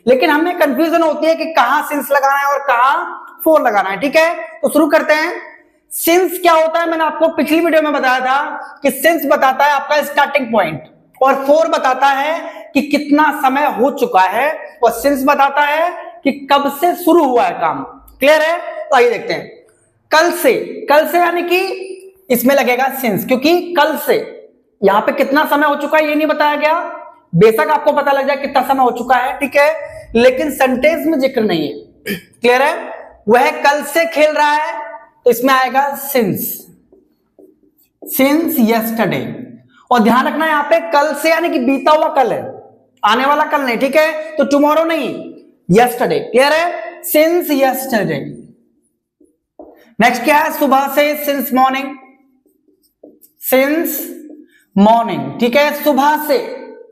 लेकिन हमें कंफ्यूजन होती है कि कहां सिंस लगाना है और कहां फॉर लगाना है। ठीक है, तो शुरू करते हैं। सिंस क्या होता है, मैंने आपको पिछली वीडियो में बताया था कि सिंस बताता है आपका स्टार्टिंग पॉइंट, और फॉर बताता है कि कितना समय हो चुका है, और सिंस बताता है कि कब से शुरू हुआ है काम। क्लियर है? तो आइए देखते हैं। कल से यानी कि इसमें लगेगा सिंस, क्योंकि कल से यहां पे कितना समय हो चुका है ये नहीं बताया गया। बेशक आपको पता लग जाए कितना समय हो चुका है, ठीक है, लेकिन सेंटेंस में जिक्र नहीं है। क्लियर है? वह कल से खेल रहा है, तो इसमें आएगा सिंस यस्टरडे। और ध्यान रखना यहां पे कल से यानी कि बीता हुआ कल है, आने वाला कल नहीं। ठीक है, तो टुमारो नहीं, यस्टरडे। क्लियर है? Since yesterday. नेक्स्ट क्या है? सुबह से, सिंस मॉर्निंग। सिंस मॉर्निंग, ठीक है, सुबह से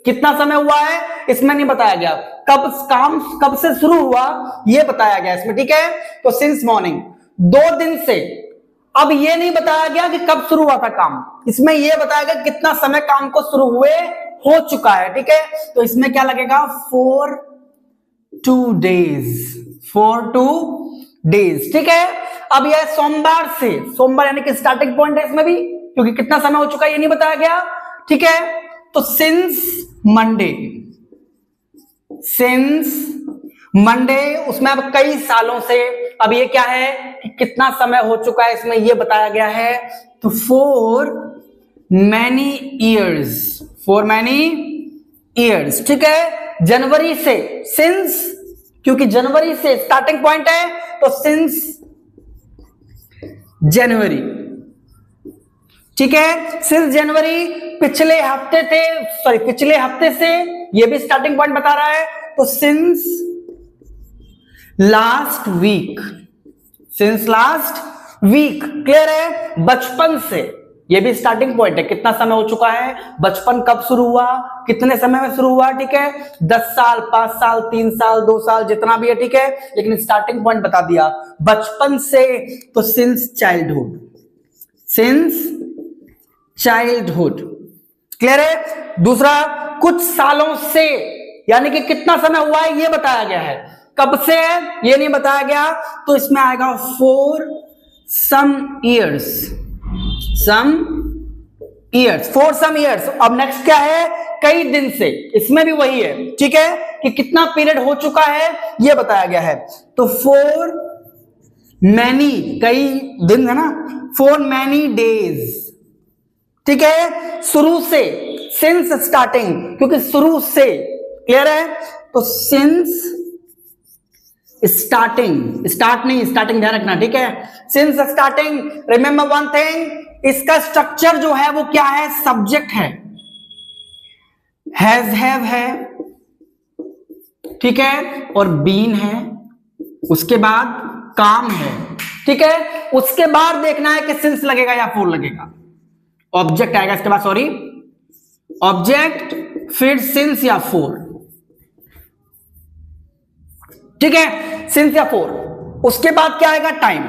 कितना समय हुआ है इसमें नहीं बताया गया, काम कब से शुरू हुआ ये बताया गया इसमें। ठीक है, तो सिंस मॉर्निंग। 2 दिन से, अब ये नहीं बताया गया कि कब शुरू हुआ था काम, इसमें यह बताया गया कितना समय काम को शुरू हुए हो चुका है। ठीक है, तो इसमें क्या लगेगा? for 2 days। ठीक है, अब यह सोमवार से, सोमवार यानी कि स्टार्टिंग पॉइंट है इसमें भी, क्योंकि कितना समय हो चुका है ये नहीं बताया गया। ठीक है, तो सिंस मंडे, उसमें अब कई सालों से, अब ये क्या है कि कितना समय हो चुका है इसमें ये बताया गया है। तो for many years। ठीक है, जनवरी से, सिंस, क्योंकि जनवरी से स्टार्टिंग पॉइंट है, तो सिंस जनवरी। ठीक है, सिंस जनवरी। पिछले हफ्ते से, ये भी स्टार्टिंग पॉइंट बता रहा है, तो सिंस लास्ट वीक। क्लियर है? बचपन से, ये भी स्टार्टिंग पॉइंट है, कितना समय हो चुका है, बचपन कब शुरू हुआ, कितने समय में शुरू हुआ। ठीक है, 10 साल, 5 साल, 3 साल, 2 साल, जितना भी है। ठीक है, लेकिन स्टार्टिंग पॉइंट बता दिया बचपन से, तो सिंस चाइल्डहुड। क्लियर है? दूसरा, कुछ सालों से, यानी कि कितना समय हुआ है ये बताया गया है, कब से है ये नहीं बताया गया, तो इसमें आएगा for some years। for some years। अब नेक्स्ट क्या है? कई दिन से, इसमें भी वही है। ठीक है, कि कितना पीरियड हो चुका है ये बताया गया है, तो for many, कई दिन है ना, for many days। ठीक है, शुरू से, सिंस स्टार्टिंग, क्योंकि शुरू से। क्लियर है? तो सिंस स्टार्टिंग, स्टार्टिंग ध्यान रखना। ठीक है, since starting. Remember one thing, इसका स्ट्रक्चर जो है वो क्या है? सब्जेक्ट है, हैज, हैव है, ठीक है, और बीन है, उसके बाद काम है। ठीक है, उसके बाद देखना है कि सिंस लगेगा या फॉर लगेगा, ऑब्जेक्ट आएगा इसके बाद, सॉरी, ऑब्जेक्ट, फिर सिंस या फॉर। ठीक है, सिंस या फॉर। उसके बाद क्या आएगा? टाइम।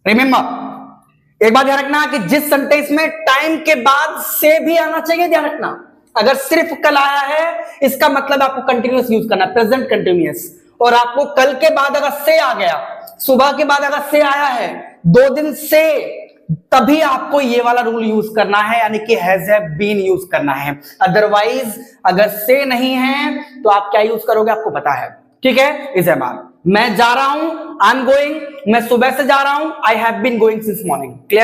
रिमेंबर, एक बात ध्यान रखना कि जिस सेंटेंस में टाइम के बाद से भी आना चाहिए, ध्यान रखना, अगर सिर्फ कल आया है इसका मतलब आपको कंटिन्यूअस यूज करना, प्रेजेंट कंटिन्यूअस। और आपको कल के बाद अगर से आ गया, सुबह के बाद अगर से आया है, 2 दिन से, तभी आपको ये वाला रूल यूज करना है, यानी कि हैज, हैव, बीन यूज करना है। अदरवाइज अगर से नहीं है तो आप क्या यूज करोगे आपको पता है। ठीक है, इज एम आर। मैं जा रहा हूं, आई एम गोइंग, मैं सुबह से जा रहा हूं, I have been going since morning. Clear?